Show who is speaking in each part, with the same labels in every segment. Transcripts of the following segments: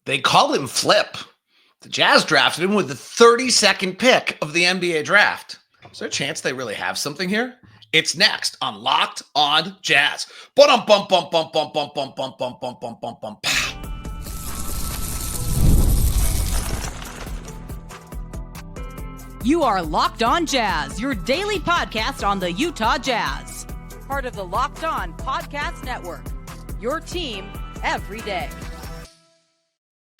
Speaker 1: They call him Flip. The Jazz drafted him with the 32nd pick of the NBA draft. Is there a chance they really have something here? It's next on Locked on Jazz. Bum bum bum bum bum bum bum bum bum bum bum bum bum.
Speaker 2: You are Locked on Jazz, your daily podcast on the Utah Jazz. Part of the Locked on Podcast Network. Your team every day.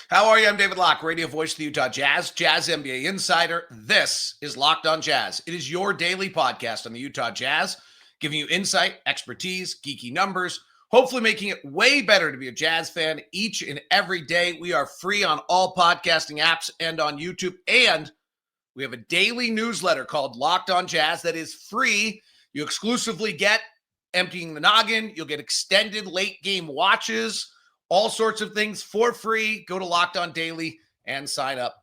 Speaker 1: How are you? I'm David Locke, radio voice of the Utah Jazz, Jazz NBA insider. This is Locked on Jazz. It is your daily podcast on the Utah Jazz, giving you insight, expertise, geeky numbers, hopefully making it way better to be a Jazz fan each and every day. We are free on all podcasting apps and on YouTube, and we have a daily newsletter called Locked on Jazz that is free. You exclusively get Emptying the Noggin. You'll get extended late game watches, all sorts of things for free. Go to Locked On Daily and sign up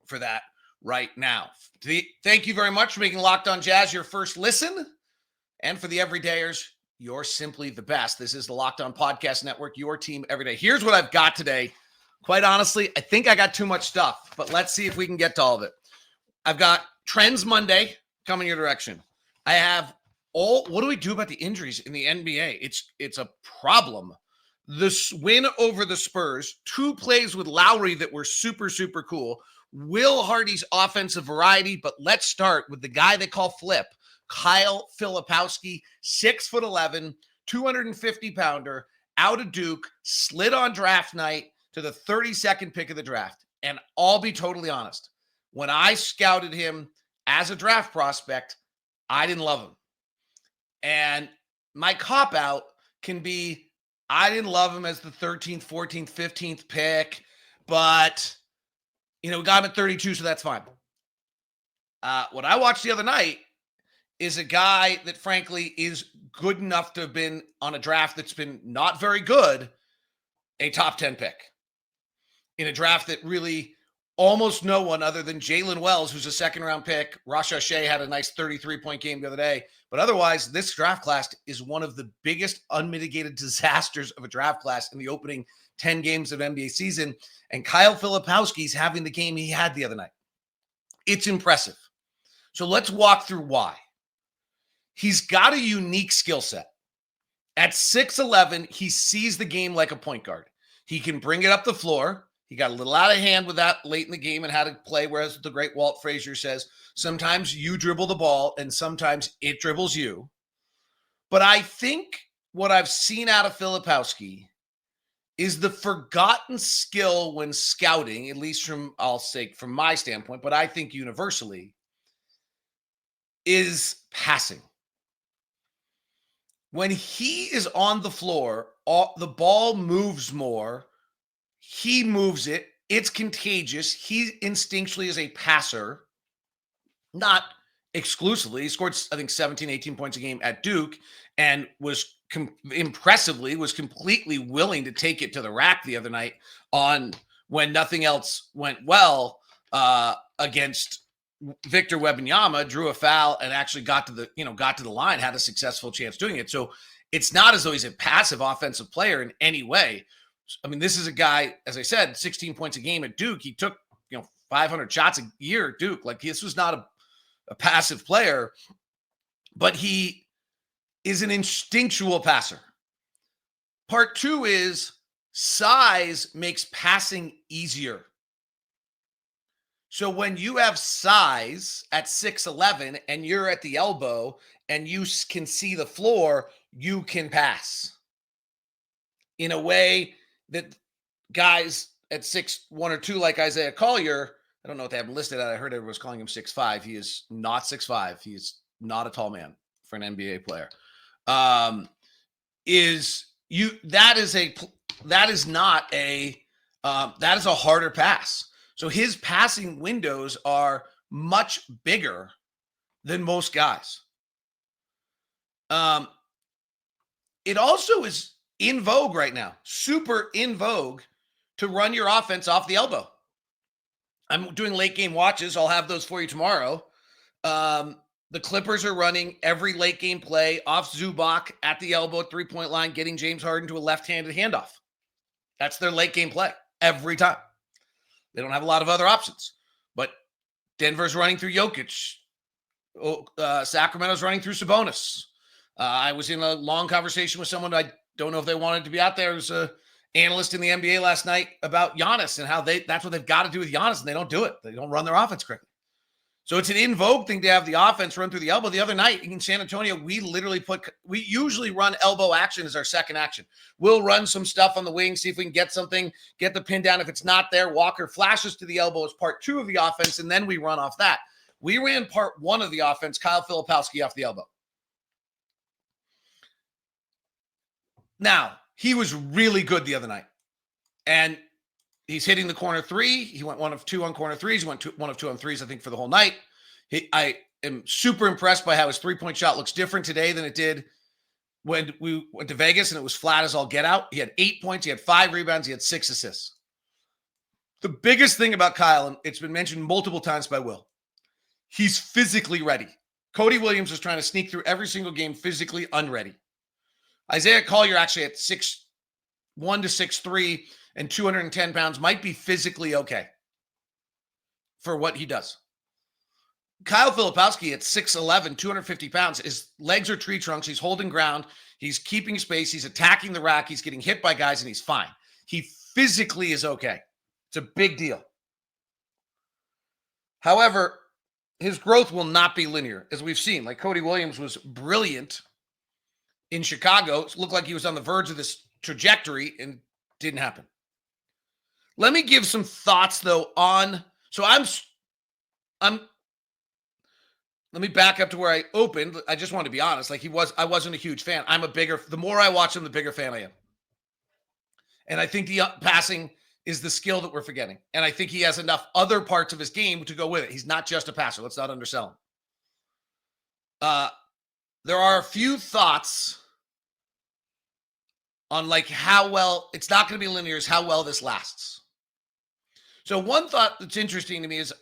Speaker 1: for that right now. Thank you very much for making Locked On Jazz your first listen. And for the everydayers, you're simply the best. This is the Locked On Podcast Network, your team every day. Here's what I've got today. Quite honestly, I think I got too much stuff, but let's see if we can get to all of it. I've got Trends Monday coming your direction. I have what do we do about the injuries in the NBA? It's a problem. This win over the Spurs, 2 plays with Lauri that were super, super cool. Will Hardy's offensive variety, but let's start with the guy they call Flip, Kyle Filipowski, 6'11", 250-pounder, out of Duke, slid on draft night to the 32nd pick of the draft. And I'll be totally honest. When I scouted him as a draft prospect, I didn't love him. And my cop-out can be, I didn't love him as the 13th, 14th, 15th pick, but, we got him at 32, so that's fine. What I watched the other night is a guy that, frankly, is good enough to have been on a draft that's been not very good, a top 10 pick. In a draft that really almost no one other than Jalen Wells, who's a second-round pick. Rasha Shea had a nice 33-point game the other day. But otherwise, this draft class is one of the biggest unmitigated disasters of a draft class in the opening 10 games of NBA season. And Kyle Filipowski's having the game he had the other night. It's impressive. So let's walk through why. He's got a unique skill set. At 6'11", he sees the game like a point guard. He can bring it up the floor. He got a little out of hand with that late in the game and how to play, whereas the great Walt Frazier says, sometimes you dribble the ball and sometimes it dribbles you. But I think what I've seen out of Filipowski is the forgotten skill when scouting, at least from my standpoint, but I think universally, is passing. When he is on the floor, the ball moves more. He moves it. It's contagious. He instinctually is a passer, not exclusively. He scored, I think, 17, 18 points a game at Duke and was impressively completely willing to take it to the rack the other night on when nothing else went well against Victor Wembanyama, drew a foul and actually got to the line, had a successful chance doing it. So it's not as though he's a passive offensive player in any way. I mean, this is a guy, as I said, 16 points a game at Duke. He took, 500 shots a year at Duke. Like, this was not a passive player, but he is an instinctual passer. Part 2 is size makes passing easier. So when you have size at 6'11" and you're at the elbow and you can see the floor, you can pass in a way that guys at 6'1" or 2 like Isaiah Collier, I don't know what they have him listed at. I heard everyone was calling him 6'5". He is not 6'5". He is not a tall man for an NBA player. That is a harder pass. So his passing windows are much bigger than most guys. It also is in vogue right now, super in vogue, to run your offense off the elbow. I'm doing late game watches. I'll have those for you tomorrow. The Clippers are running every late game play off Zubac at the elbow, 3-point line, getting James Harden to a left-handed handoff. That's their late game play every time. They don't have a lot of other options. But Denver's running through Jokic. Sacramento's running through Sabonis. I was in a long conversation with someone, I don't know if they wanted to be out there. It was an analyst in the NBA last night about Giannis and how that's what they've got to do with Giannis, and they don't do it. They don't run their offense correctly. So it's an in vogue thing to have the offense run through the elbow. The other night in San Antonio, we usually run elbow action as our second action. We'll run some stuff on the wing, see if we can get something, get the pin down. If it's not there, Walker flashes to the elbow as part 2 of the offense, and then we run off that. We ran part 1 of the offense, Kyle Filipowski off the elbow. Now, he was really good the other night. And he's hitting the corner 3. He went 1 of 2 on corner 3s. He went 1 of 2 on 3s, I think, for the whole night. I am super impressed by how his 3-point shot looks different today than it did when we went to Vegas and it was flat as all get out. He had 8 points. He had 5 rebounds. He had 6 assists. The biggest thing about Kyle, and it's been mentioned multiple times by Will, he's physically ready. Cody Williams was trying to sneak through every single game physically unready. Isaiah Collier actually at 6'1" to 6'3" and 210 pounds might be physically okay for what he does. Kyle Filipowski at 6'11", 250 pounds, his legs are tree trunks. He's holding ground. He's keeping space. He's attacking the rack. He's getting hit by guys, and he's fine. He physically is okay. It's a big deal. However, his growth will not be linear, as we've seen. Like Cody Williams was brilliant in Chicago. It looked like he was on the verge of this trajectory and didn't happen. Let me give some thoughts though on, let me back up to where I opened. I just want to be honest. I wasn't a huge fan. The more I watch him, the bigger fan I am. And I think the passing is the skill that we're forgetting. And I think he has enough other parts of his game to go with it. He's not just a passer. Let's not undersell him. There are a few thoughts on how well, it's not going to be linear, is how well this lasts. So one thought that's interesting to me is,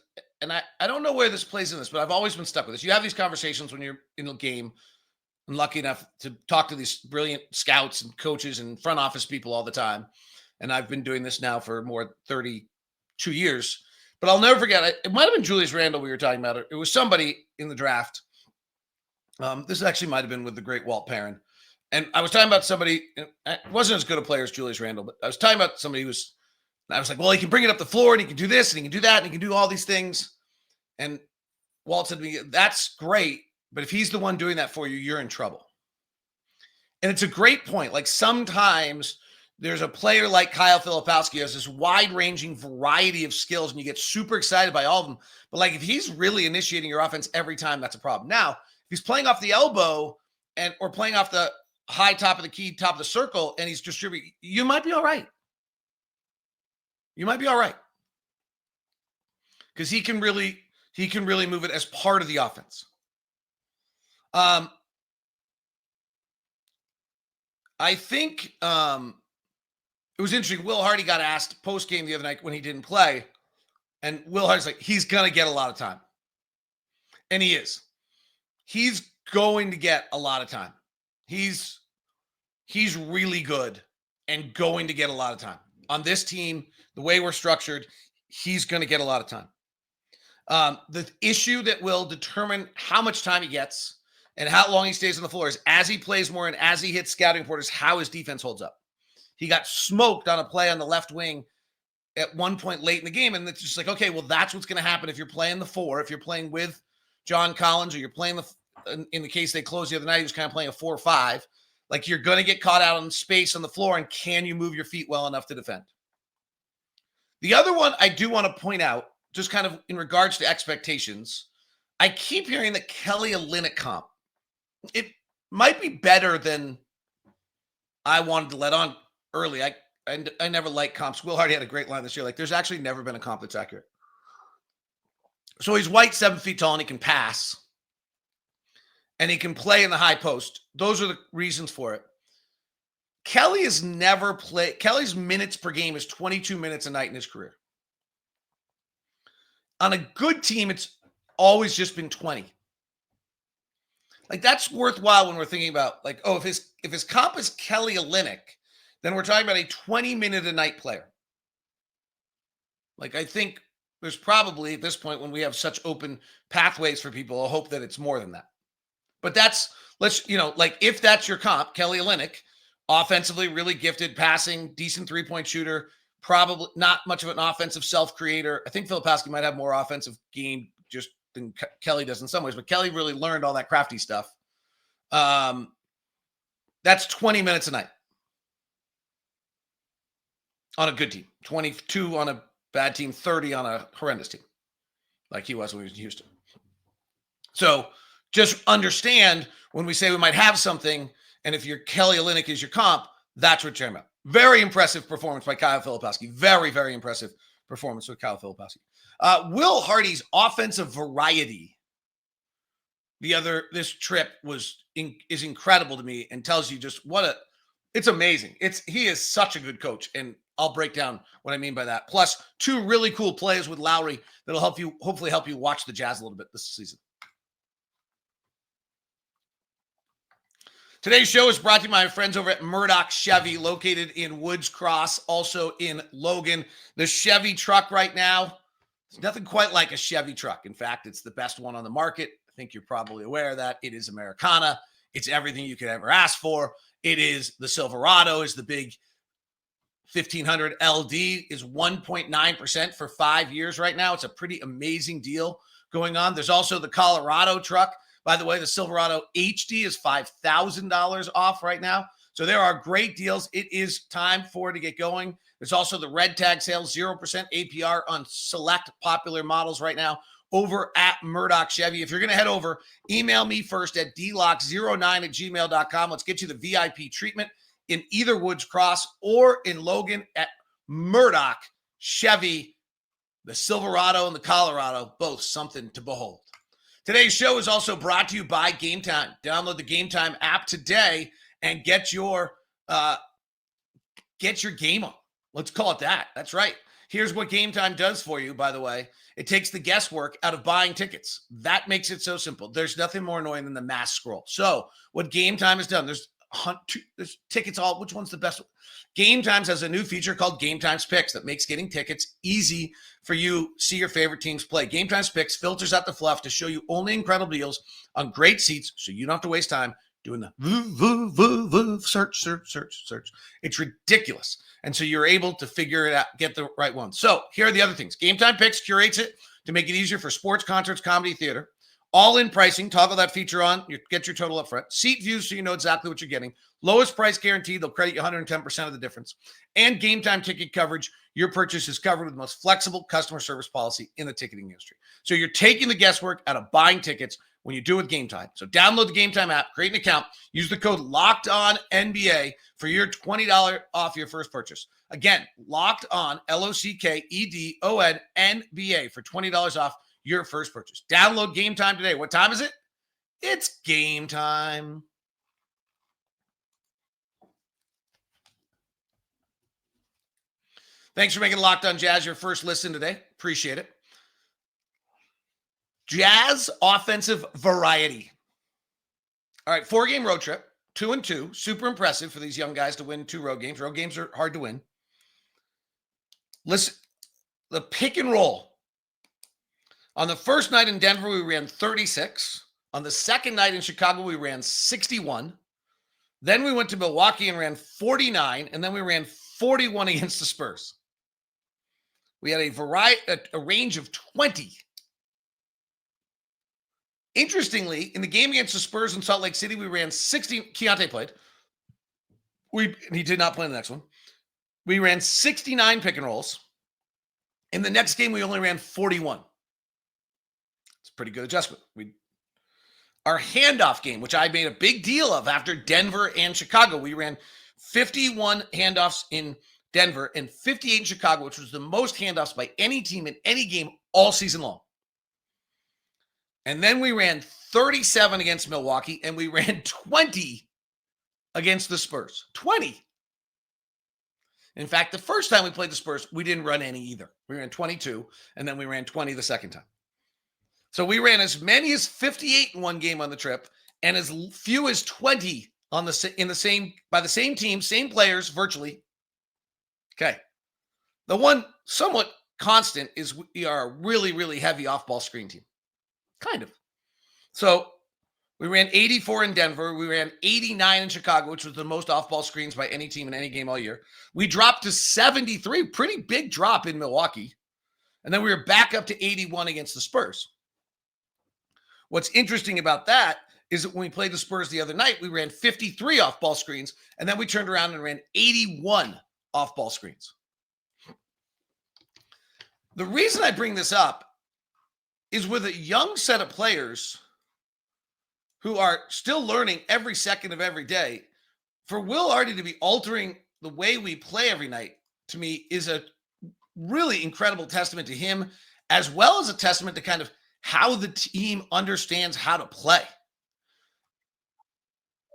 Speaker 1: and I don't know where this plays in this, but I've always been stuck with this. You have these conversations when you're in a game. I'm lucky enough to talk to these brilliant scouts and coaches and front office people all the time. And I've been doing this now for more than 32 years. But I'll never forget, it might have been Julius Randle we were talking about. It was somebody in the draft. This actually might have been with the great Walt Perrin. And I was talking about somebody, it wasn't as good a player as Julius Randle, but I was talking about somebody I was like, well, he can bring it up the floor and he can do this and he can do that and he can do all these things. And Walt said to me, that's great, but if he's the one doing that for you, you're in trouble. And it's a great point. Sometimes there's a player like Kyle Filipowski who has this wide-ranging variety of skills and you get super excited by all of them. But if he's really initiating your offense every time, that's a problem. Now, if he's playing off the elbow or playing off the high top of the key, top of the circle, and he's distributing, you might be all right. You might be all right. Because he can really move it as part of the offense. I think it was interesting. Will Hardy got asked post-game the other night when he didn't play. And Will Hardy's like, he's going to get a lot of time. And he is. He's going to get a lot of time. He's really good and going to get a lot of time. On this team, the way we're structured, he's going to get a lot of time. The issue that will determine how much time he gets and how long he stays on the floor is as he plays more and as he hits scouting reporters, how his defense holds up. He got smoked on a play on the left wing at one point late in the game. And it's just okay, well, that's what's going to happen if you're playing the 4, if you're playing with John Collins, or you're playing in the case they closed the other night, he was kind of playing a 4-5. You're going to get caught out in space on the floor, and can you move your feet well enough to defend? The other one I do want to point out, just kind of in regards to expectations, I keep hearing that Kelly Olynyk comp. It might be better than I wanted to let on early. I never liked comps. Will Hardy had a great line this year. There's actually never been a comp that's accurate. So he's white, 7 feet tall, and he can pass. And he can play in the high post. Those are the reasons for it. Kelly has never played. Kelly's minutes per game is 22 minutes a night in his career. On a good team, it's always just been 20. That's worthwhile when we're thinking about if his comp is Kelly Olynyk, then we're talking about a 20-minute a night player. Like, I think there's probably at this point, when we have such open pathways for people, a hope that it's more than that. But like, if that's your comp, Kelly Olynyk, offensively really gifted, passing, decent three-point shooter, probably not much of an offensive self-creator. I think Filipowski might have more offensive game just than Kelly does in some ways, but Kelly really learned all that crafty stuff. That's 20 minutes a night on a good team, 22 on a bad team, 30 on a horrendous team, like he was when he was in Houston. So just understand when we say we might have something, and if your Kelly Olynyk is your comp, that's what you're talking about. Very impressive performance by Kyle Filipowski. Very, very impressive performance with Kyle Filipowski. Will Hardy's offensive variety this trip is incredible to me, and tells you just it's amazing. He is such a good coach, and I'll break down what I mean by that. Plus, 2 really cool plays with Lauri that'll hopefully help you watch the Jazz a little bit this season. Today's show is brought to you by my friends over at Murdoch Chevy, located in Woods Cross, also in Logan. The Chevy truck right now, there's nothing quite like a Chevy truck. In fact, it's the best one on the market. I think you're probably aware of that. It is Americana. It's everything you could ever ask for. It is the Silverado, is the big 1500 LD, is 1.9% for 5 years right now. It's a pretty amazing deal going on. There's also the Colorado truck. By the way, the Silverado HD is $5,000 off right now. So there are great deals. It is time for it to get going. There's also the red tag sale, 0% APR on select popular models right now over at Murdoch Chevy. If you're going to head over, email me first at dlock09@gmail.com. Let's get you the VIP treatment in either Woods Cross or in Logan at Murdoch Chevy. The Silverado and the Colorado, both something to behold. Today's show is also brought to you by Game Time. Download the Game Time app today and get your game on. Let's call it that. That's right. Here's what Game Time does for you, by the way. It takes the guesswork out of buying tickets. That makes it so simple. There's nothing more annoying than the mass scroll. So what Game Time has done, there's tickets all. Which one's the best one? Game Times has a new feature called Game Times Picks that makes getting tickets easy for you. See your favorite teams play. Game Times Picks filters out the fluff to show you only incredible deals on great seats, so you don't have to waste time doing the search. It's ridiculous. And so you're able to figure it out, get the right one. So here are the other things. Game Time Picks curates it to make it easier for sports, concerts, comedy, theater. All-in pricing, toggle that feature on. You get your total up front. Seat views so you know exactly what you're getting. Lowest price guaranteed. They'll credit you 110% of the difference. And Game Time ticket coverage. Your purchase is covered with the most flexible customer service policy in the ticketing industry. So you're taking the guesswork out of buying tickets when you do it with Game Time. So download the Game Time app, create an account, use the code LOCKEDONNBA for your $20 off your first purchase. Again, Locked On, LOCKEDONNBA for $20 off your first purchase. Download Game Time today. What time is it? It's game time. Thanks for making Locked On Jazz your first listen today. Appreciate it. Jazz offensive variety. All right, 4-game road trip, 2-2. Super impressive for these young guys to win 2 road games. Road games are hard to win. Listen, the pick and roll. On the first night in Denver, we ran 36. On the second night in Chicago, we ran 61. Then we went to Milwaukee and ran 49, and then we ran 41 against the Spurs. We had a range of 20. Interestingly, in the game against the Spurs in Salt Lake City, we ran 60. Keontae played. He did not play in the next one. We ran 69 pick and rolls. In the next game, we only ran 41. It's a pretty good adjustment. Our handoff game, which I made a big deal of after Denver and Chicago, we ran 51 handoffs in Denver and 58 in Chicago, which was the most handoffs by any team in any game all season long. And then we ran 37 against Milwaukee, and we ran 20 against the Spurs. 20. In fact, the first time we played the Spurs, we didn't run any either. We ran 22, and then we ran 20 the second time. So we ran as many as 58 in one game on the trip, and as few as 20 by the same team, same players, virtually. Okay. The one somewhat constant is we are a really, really heavy off-ball screen team. Kind of. So we ran 84 in Denver. We ran 89 in Chicago, which was the most off-ball screens by any team in any game all year. We dropped to 73, pretty big drop in Milwaukee. And then we were back up to 81 against the Spurs. What's interesting about that is that when we played the Spurs the other night, we ran 53 off-ball screens, and then we turned around and ran 81 off-ball screens. The reason I bring this up is with a young set of players who are still learning every second of every day, for Will Hardy to be altering the way we play every night, to me, is a really incredible testament to him, as well as a testament to kind of how the team understands how to play.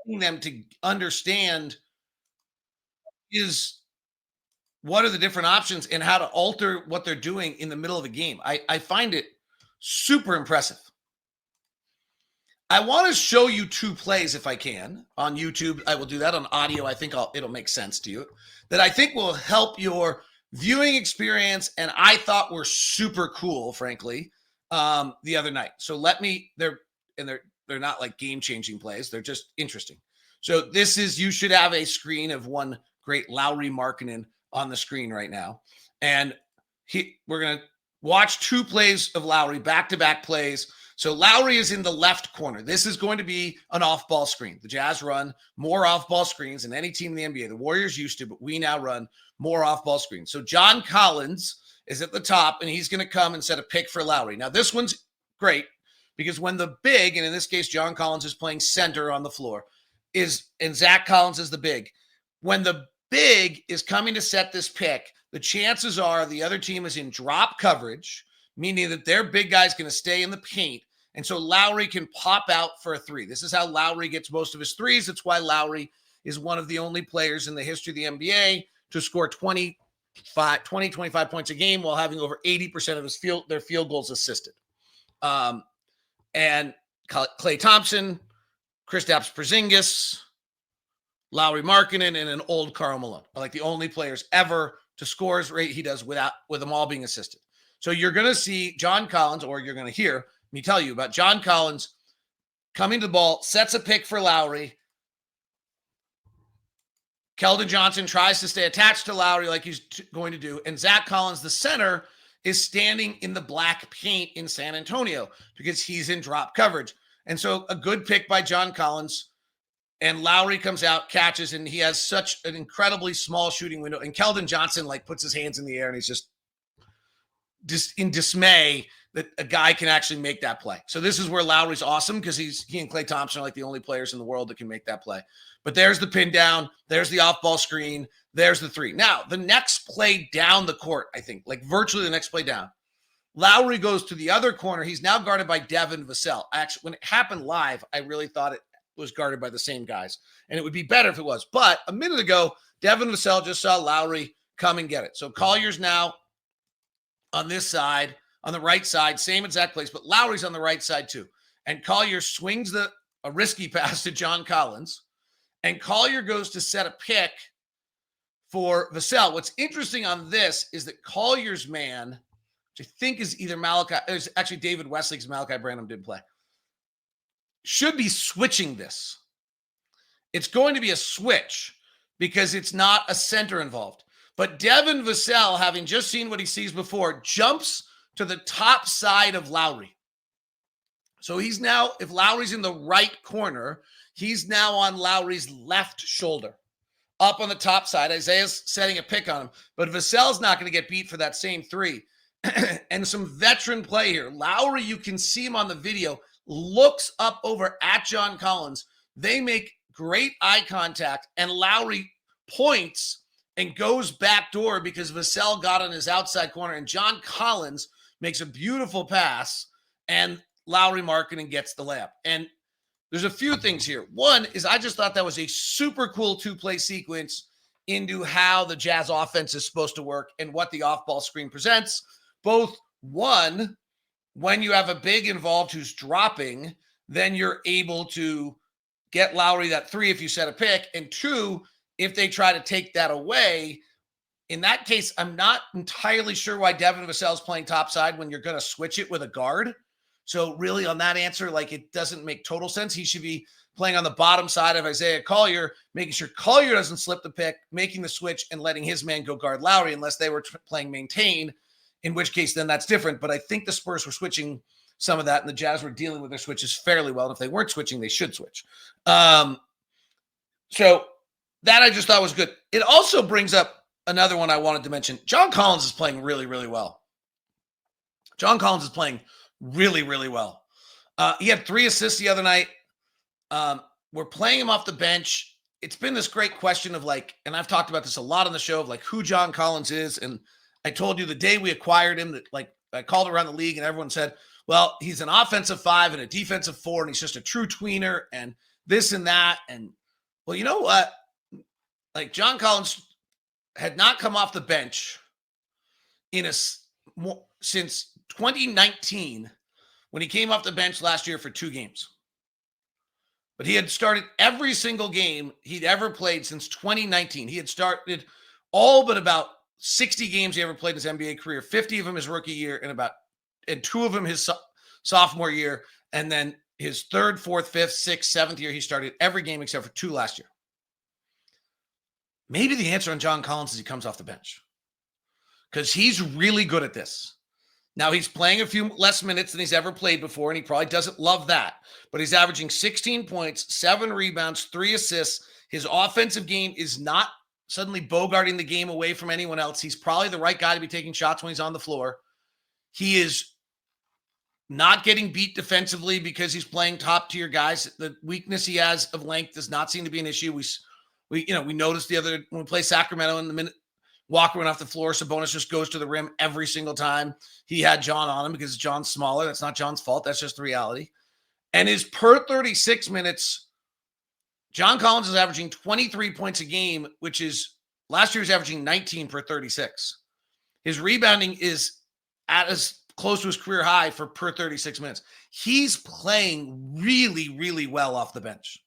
Speaker 1: Them to understand is what are the different options and how to alter what they're doing in the middle of a game. I find it super impressive. I want to show you two plays if I can on YouTube. I will do that on audio. I think it'll make sense to you that I think will help your viewing experience. And I thought were super cool, frankly, the other night. So they're not like game-changing plays. They're just interesting. So this is, you should have a screen of one great Lauri Markkanen on the screen right now. And we're going to watch two plays of Lauri, back-to-back plays. So Lauri is in the left corner. This is going to be an off-ball screen. The Jazz run more off-ball screens than any team in the NBA. The Warriors used to, but we now run more off-ball screens. So John Collins is at the top, and he's going to come and set a pick for Lauri. Now, this one's great because when the big, and in this case, John Collins is playing center on the floor, and Zach Collins is the big. When the big is coming to set this pick, the chances are the other team is in drop coverage, meaning that their big guy is going to stay in the paint. And so Lauri can pop out for a three. This is how Lauri gets most of his threes. That's why Lauri is one of the only players in the history of the NBA to score 25 points a game while having over 80% of their field goals assisted. And Klay Thompson, Kristaps Porzingis, Lauri Markkanen, and an old Karl Malone are like the only players ever to score his rate he does with them all being assisted. So you're going to see John Collins, or you're going to hear me tell you about John Collins coming to the ball, sets a pick for Lauri. Keldon Johnson tries to stay attached to Lauri like he's going to do. And Zach Collins, the center, is standing in the black paint in San Antonio because he's in drop coverage. And so a good pick by John Collins. And Lauri comes out, catches, and he has such an incredibly small shooting window. And Keldon Johnson puts his hands in the air and he's just in dismay that a guy can actually make that play. So this is where Lauri's awesome because he and Klay Thompson are like the only players in the world that can make that play. But there's the pin down. There's the off-ball screen. There's the three. Now, the next play down the court, I think, virtually the next play down, Lauri goes to the other corner. He's now guarded by Devin Vassell. Actually, when it happened live, I really thought it was guarded by the same guys. And it would be better if it was. But a minute ago, Devin Vassell just saw Lauri come and get it. So Collier's now on this side, on the right side, same exact place, but Lauri's on the right side too. And Collier swings a risky pass to John Collins. And Collier goes to set a pick for Vassell. What's interesting on this is that Collier's man, which I think is either it's actually David Wesley because Malachi Branham did play, should be switching this. It's going to be a switch because it's not a center involved. But Devin Vassell, having just seen what he sees before, jumps to the top side of Lauri. So he's now, if Lauri's in the right corner, he's now on Lauri's left shoulder, up on the top side. Isaiah's setting a pick on him, but Vassell's not going to get beat for that same three. And some veteran play here. Lauri, you can see him on the video, looks up over at John Collins. They make great eye contact, and Lauri points and goes back door because Vassell got on his outside corner, and John Collins makes a beautiful pass, and Lauri Markkanen gets the layup. And there's a few things here. One is I just thought that was a super cool two-play sequence into how the Jazz offense is supposed to work and what the off-ball screen presents. Both, one, when you have a big involved who's dropping, then you're able to get Lauri that three if you set a pick. And two, if they try to take that away, in that case, I'm not entirely sure why Devin Vassell's playing topside when you're going to switch it with a guard. So really on that answer, like it doesn't make total sense. He should be playing on the bottom side of Isaiah Collier, making sure Collier doesn't slip the pick, making the switch and letting his man go guard Lauri unless they were playing maintain, in which case then that's different. But I think the Spurs were switching some of that and the Jazz were dealing with their switches fairly well. And if they weren't switching, they should switch. So that I just thought was good. It also brings up another one I wanted to mention. John Collins is playing really, really well. John Collins is playing really, really well. He had 3 assists the other night. We're playing him off the bench. It's been this great question of like, and I've talked about this a lot on the show of like who John Collins is. And I told you the day we acquired him that like I called around the league and everyone said, well, he's an offensive 5 and a defensive 4, and he's just a true tweener and this and that. And well, you know what? Like John Collins had not come off the bench since 2019 when he came off the bench last year for 2 games. But he had started every single game he'd ever played since 2019. He had started all but about 60 games he ever played in his NBA career, 50 of them his rookie year and 2 of them his sophomore year. And then his 3rd, 4th, 5th, 6th, 7th year, he started every game except for 2 last year. Maybe the answer on John Collins is he comes off the bench because he's really good at this. Now, he's playing a few less minutes than he's ever played before, and he probably doesn't love that. But he's averaging 16 points, 7 rebounds, 3 assists. His offensive game is not suddenly bogarting the game away from anyone else. He's probably the right guy to be taking shots when he's on the floor. He is not getting beat defensively because he's playing top-tier guys. The weakness he has of length does not seem to be an issue. We noticed the other when we play Sacramento in the minute Walker went off the floor, Sabonis just goes to the rim every single time. He had John on him because John's smaller. That's not John's fault. That's just the reality. And his per 36 minutes, John Collins is averaging 23 points a game, which is last year he was averaging 19 per 36. His rebounding is at as close to his career high for per 36 minutes. He's playing really, really well off the bench.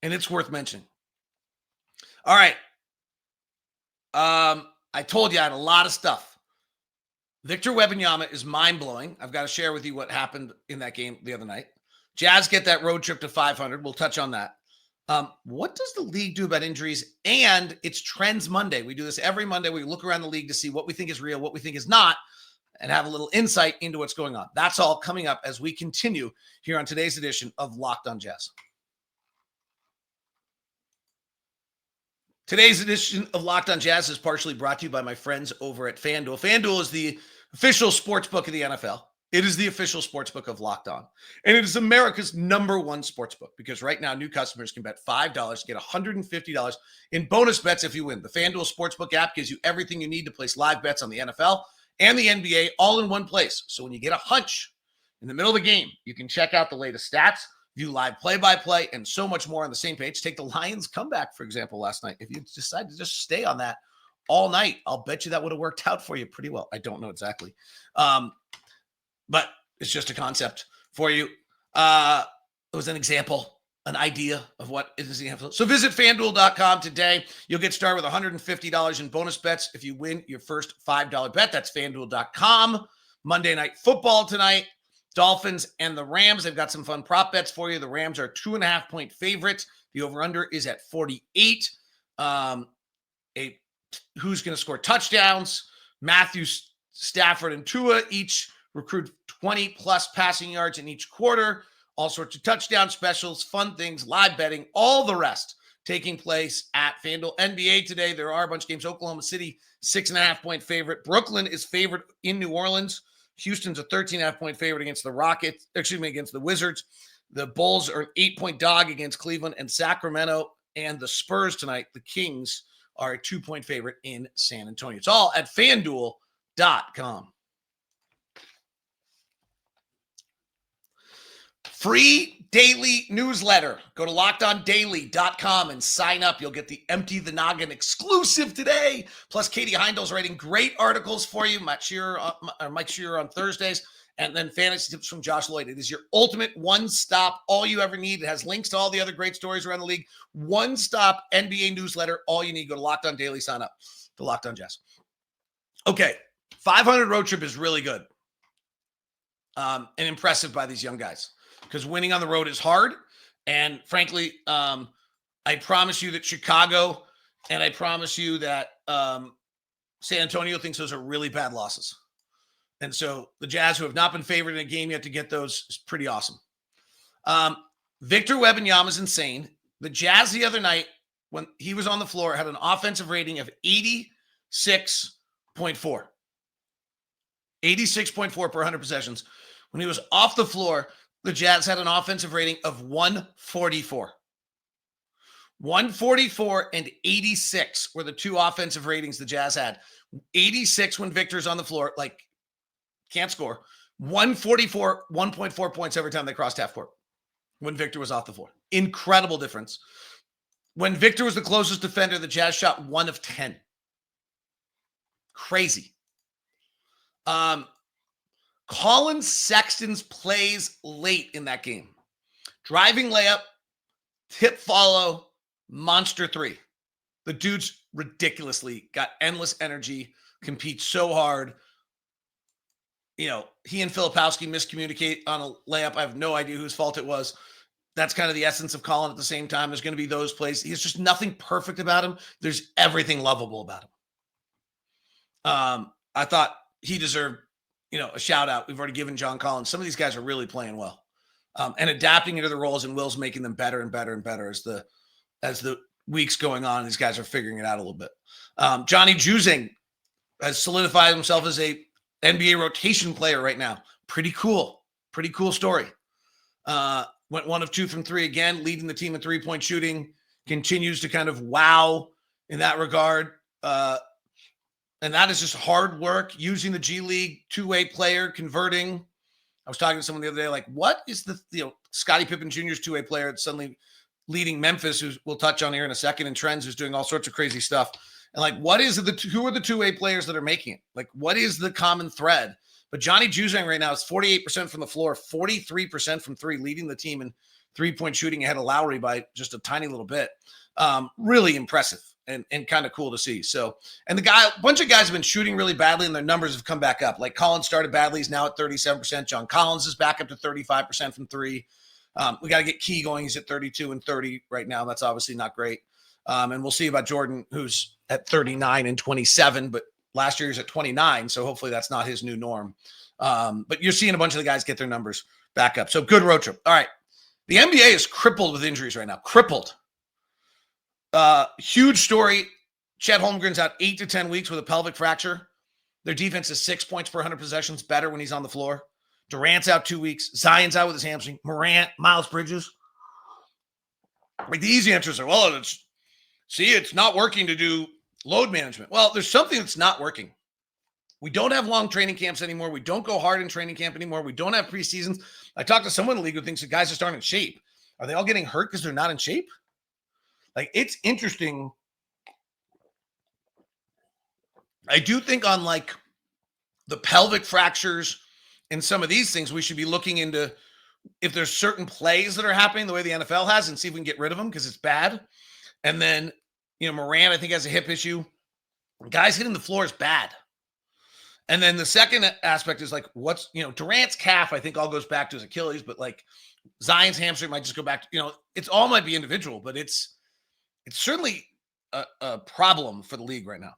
Speaker 1: And it's worth mentioning. All right. I told you I had a lot of stuff. Victor Wembanyama is mind-blowing. I've got to share with you what happened in that game the other night. Jazz get that road trip to 500. We'll touch on that. What does the league do about injuries? And it's Trends Monday. We do this every Monday. We look around the league to see what we think is real, what we think is not, and have a little insight into what's going on. That's all coming up as we continue here on today's edition of Locked on Jazz. Today's edition of Locked on Jazz is partially brought to you by my friends over at FanDuel. FanDuel is the official sports book of the NFL. It is the official sports book of Locked On. And it is America's #1 sports book because right now new customers can bet $5 to get $150 in bonus bets if you win. The FanDuel Sportsbook app gives you everything you need to place live bets on the NFL and the NBA all in one place. So when you get a hunch in the middle of the game, you can check out the latest stats, view live play-by-play, and so much more on the same page. Take the Lions comeback, for example, last night. If you decide to just stay on that all night, I'll bet you that would have worked out for you pretty well. I don't know exactly. But it's just a concept for you. It was an example, an idea of what is the example. So visit FanDuel.com today. You'll get started with $150 in bonus bets if you win your first $5 bet. That's FanDuel.com. Monday Night Football tonight. Dolphins and the Rams. They've got some fun prop bets for you. The Rams are 2.5-point favorites. The over-under is at 48. Who's going to score touchdowns? Matthew Stafford and Tua each recruit 20-plus passing yards in each quarter. All sorts of touchdown specials, fun things, live betting, all the rest taking place at FanDuel. NBA today, there are a bunch of games. Oklahoma City, 6.5-point favorite. Brooklyn is favored in New Orleans. Houston's a 13.5-point favorite against the Wizards. The Bulls are an 8-point dog against Cleveland and Sacramento. And the Spurs tonight, the Kings, are a 2-point favorite in San Antonio. It's all at FanDuel.com. Free daily newsletter. Go to LockedOnDaily.com and sign up. You'll get the Empty the Noggin exclusive today. Plus, Katie Heindl's writing great articles for you. Mike Shearer on Thursdays. And then fantasy tips from Josh Lloyd. It is your ultimate one-stop, all you ever need. It has links to all the other great stories around the league. One-stop NBA newsletter, all you need. Go to Locked On Daily, sign up to Locked On Jazz. Okay, 500 road trip is really good and impressive by these young guys because winning on the road is hard. And frankly, I promise you that Chicago and I promise you that San Antonio thinks those are really bad losses. And so the Jazz, who have not been favored in a game yet to get those, is pretty awesome. Victor Wembanyama is insane. The Jazz the other night, when he was on the floor, had an offensive rating of 86.4. 86.4 per 100 possessions. When he was off the floor, the Jazz had an offensive rating of 144. 144 and 86 were the two offensive ratings the Jazz had. 86 when Victor's on the floor, like, can't score. 144, 1.4 points every time they crossed half court when Victor was off the floor. Incredible difference. When Victor was the closest defender, the Jazz shot 1 of 10. Crazy. Colin Sexton's plays late in that game. Driving layup, tip follow, monster three. The dude's ridiculously got endless energy, competes so hard. You know, he and Filipowski miscommunicate on a layup. I have no idea whose fault it was. That's kind of the essence of Colin at the same time. There's going to be those plays. He's just nothing perfect about him. There's everything lovable about him. I thought he deserved, a shout out. We've already given John Collins. Some of these guys are really playing well and adapting into the roles, and Will's making them better and better and better as the weeks going on. These guys are figuring it out a little bit. Johnny Juzang has solidified himself as a NBA rotation player right now. Pretty cool story. Went 1 of 2 from 3 again, leading the team in 3-point shooting, continues to kind of wow in that regard. And that is just hard work, using the G League, two-way player, converting. I was talking to someone the other day, like, what is the, Scottie Pippen Jr.'s two-way player that's suddenly leading Memphis, who we'll touch on here in a second, and Trends, who's doing all sorts of crazy stuff. And like, who are the two-way players that are making it? Like, what is the common thread? But Johnny Juzang right now is 48% from the floor, 43% from 3, leading the team in 3-point shooting ahead of Lauri by just a tiny little bit. Really impressive and kind of cool to see. So, and a bunch of guys have been shooting really badly and their numbers have come back up. Like Collins started badly. He's now at 37%. John Collins is back up to 35% from 3. We got to get Key going. He's at 32 and 30 right now. That's obviously not great. And we'll see about Jordan, who's at 39 and 27, but last year he was at 29. So hopefully that's not his new norm. But you're seeing a bunch of the guys get their numbers back up. So good road trip. All right. The NBA is crippled with injuries right now. Crippled. Huge story. Chet Holmgren's out 8 to 10 weeks with a pelvic fracture. Their defense is 6 points per 100 possessions better when he's on the floor. Durant's out 2 weeks. Zion's out with his hamstring. Morant, Miles Bridges. Like the easy answers are, well, it's not working to do load management. Well, there's something that's not working. We don't have long training camps anymore. We don't go hard in training camp anymore. We don't have preseasons. I talked to someone in the league who thinks the guys just aren't in shape. Are they all getting hurt because they're not in shape? Like, it's interesting. I do think on like the pelvic fractures and some of these things, we should be looking into if there's certain plays that are happening the way the NFL has and see if we can get rid of them because it's bad. And then, Morant, I think, has a hip issue. Guys hitting the floor is bad. And then the second aspect is like, Durant's calf, I think all goes back to his Achilles, but like Zion's hamstring might just go back to, it's all might be individual, but it's certainly a problem for the league right now.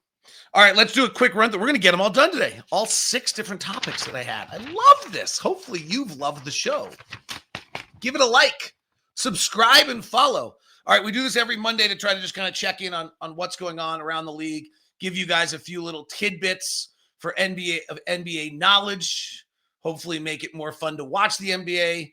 Speaker 1: All right, let's do a quick run. We're going to get them all done today. All 6 different topics that I had. I love this. Hopefully you've loved the show. Give it a like, subscribe, and follow. All right, we do this every Monday to try to just kind of check in on what's going on around the league, give you guys a few little tidbits for NBA knowledge, hopefully make it more fun to watch the NBA,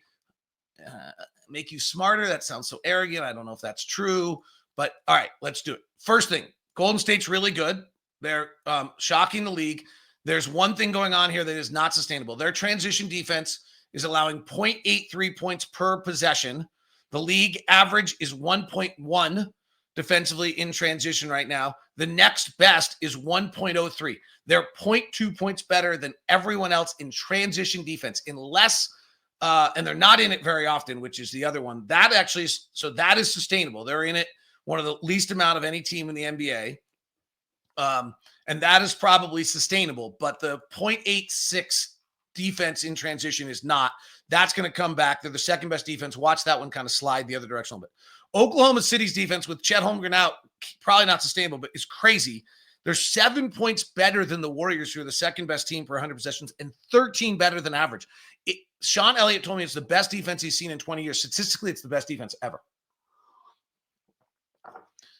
Speaker 1: make you smarter. That sounds so arrogant. I don't know if that's true, but all right, let's do it. First thing, Golden State's really good. They're shocking the league. There's one thing going on here that is not sustainable. Their transition defense is allowing 0.83 points per possession. The league average is 1.1. defensively in transition right now. The next best is 1.03. They're 0.2 points better than everyone else in transition defense, and they're not in it very often, which is the other one. That actually is, so that is sustainable. They're in it one of the least amount of any team in the NBA. And that is probably sustainable, but the 0.86 defense in transition is not. That's going to come back. They're the second best defense. Watch that one kind of slide the other direction a little bit. Oklahoma City's defense with Chet Holmgren out, probably not sustainable, but it's crazy. They're 7 points better than the Warriors, who are the second best team per 100 possessions, and 13 better than average. Sean Elliott told me it's the best defense he's seen in 20 years. Statistically, it's the best defense ever.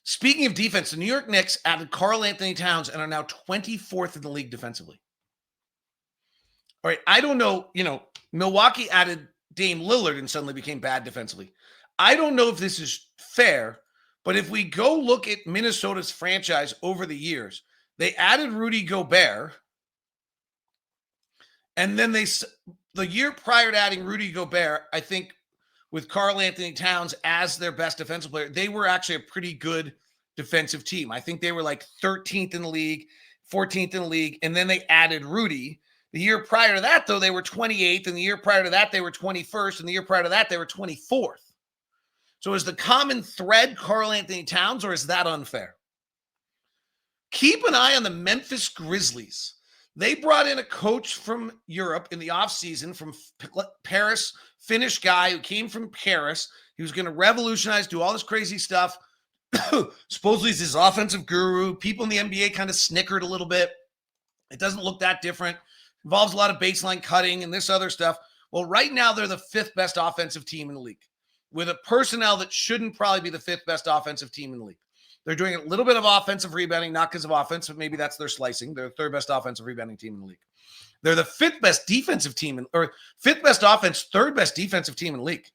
Speaker 1: Speaking of defense, the New York Knicks added Karl Anthony Towns and are now 24th in the league defensively. All right, I don't know, Milwaukee added Dame Lillard and suddenly became bad defensively. I don't know if this is fair, but if we go look at Minnesota's franchise over the years, they added Rudy Gobert, and then the year prior to adding Rudy Gobert, I think with Karl Anthony Towns as their best defensive player, they were actually a pretty good defensive team. I think they were like 13th in the league, 14th in the league, and then they added Rudy. The year prior to that, though, they were 28th, and the year prior to that, they were 21st, and the year prior to that, they were 24th. So is the common thread Karl Anthony Towns, or is that unfair? Keep an eye on the Memphis Grizzlies. They brought in a coach from Europe in the offseason from Paris, Finnish guy who came from Paris. He was going to revolutionize, do all this crazy stuff. Supposedly he's this offensive guru. People in the NBA kind of snickered a little bit. It doesn't look that different. Involves a lot of baseline cutting and this other stuff. Well, right now they're the fifth best offensive team in the league with a personnel that shouldn't probably be the fifth best offensive team in the league. They're doing a little bit of offensive rebounding, not because of offense, but maybe that's their slicing. They're the third best offensive rebounding team in the league. They're the fifth best defensive team, or fifth best offense, third best defensive team in the league.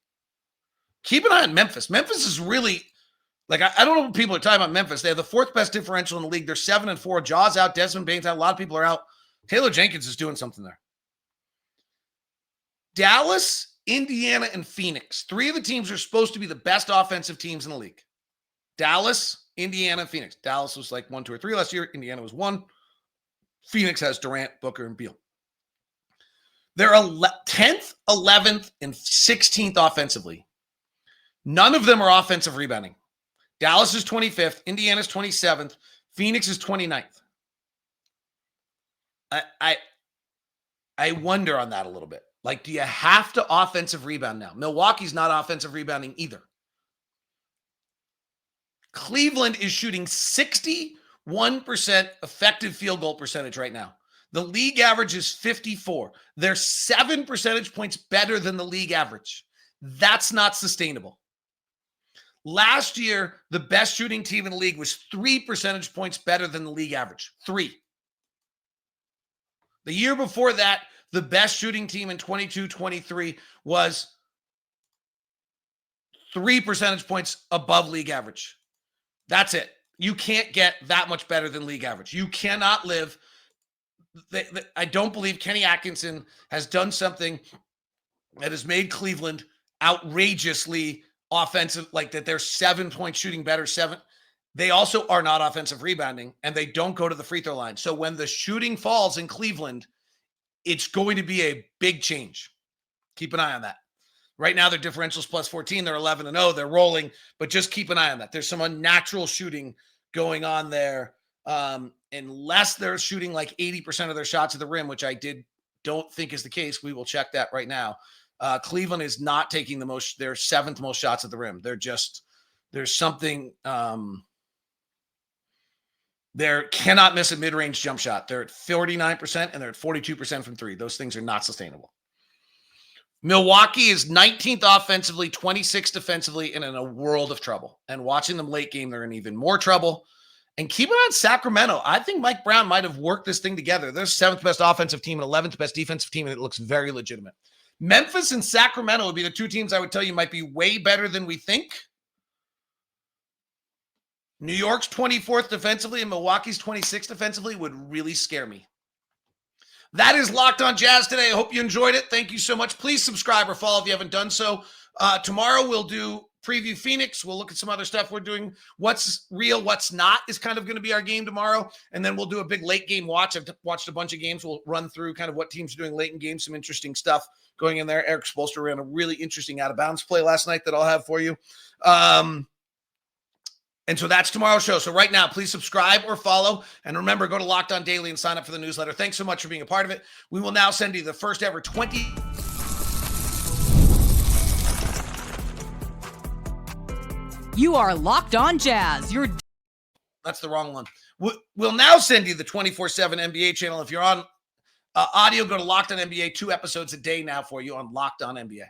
Speaker 1: Keep an eye on Memphis. Memphis is really, I don't know what people are talking about Memphis. They have the fourth best differential in the league. They're 7-4. Jaws out, Desmond Bane's out. A lot of people are out. Taylor Jenkins is doing something there. Dallas, Indiana, and Phoenix. Three of the teams are supposed to be the best offensive teams in the league. Dallas, Indiana, and Phoenix. Dallas was like 1, 2, or 3 last year. Indiana was 1. Phoenix has Durant, Booker, and Beal. They're 10th, 11th, and 16th offensively. None of them are offensive rebounding. Dallas is 25th. Indiana's 27th. Phoenix is 29th. I wonder on that a little bit. Do you have to offensive rebound now? Milwaukee's not offensive rebounding either. Cleveland is shooting 61% effective field goal percentage right now. The league average is 54. They're 7 percentage points better than the league average. That's not sustainable. Last year, the best shooting team in the league was 3 percentage points better than the league average. 3. The year before that, the best shooting team in 22-23 was 3 percentage points above league average. That's it. You can't get that much better than league average. You cannot live. I don't believe Kenny Atkinson has done something that has made Cleveland outrageously offensive, like that they're 7-point shooting better, 7. They also are not offensive rebounding, and they don't go to the free throw line. So when the shooting falls in Cleveland, it's going to be a big change. Keep an eye on that. Right now, their differential's plus 14. They're 11-0. They're rolling, but just keep an eye on that. There's some unnatural shooting going on there. Unless they're shooting like 80% of their shots at the rim, which don't think is the case. We will check that right now. Cleveland is not taking their 7th most shots at the rim. There's something, they cannot miss a mid-range jump shot. They're at 49% and they're at 42% from 3. Those things are not sustainable. Milwaukee is 19th offensively, 26th defensively, and in a world of trouble. And watching them late game, they're in even more trouble. And keep an eye on Sacramento. I think Mike Brown might have worked this thing together. They're 7th best offensive team and 11th best defensive team, and it looks very legitimate. Memphis and Sacramento would be the 2 teams I would tell you might be way better than we think. New York's 24th defensively and Milwaukee's 26th defensively would really scare me. That is Locked On Jazz today. I hope you enjoyed it. Thank you so much. Please subscribe or follow if you haven't done so. Tomorrow we'll do preview Phoenix. We'll look at some other stuff we're doing. What's real, what's not is kind of going to be our game tomorrow. And then we'll do a big late game watch. I've watched a bunch of games. We'll run through kind of what teams are doing late in games, some interesting stuff going in there. Eric Spoelstra ran a really interesting out of bounds play last night that I'll have for you. And so that's tomorrow's show. So right now, please subscribe or follow. And remember, go to Locked On Daily and sign up for the newsletter. Thanks so much for being a part of it. We will now send you the first ever 20.
Speaker 2: You are Locked On Jazz.
Speaker 1: That's the wrong one. We'll now send you the 24/7 NBA channel. If you're on audio, go to Locked On NBA, 2 episodes a day now for you on Locked On NBA.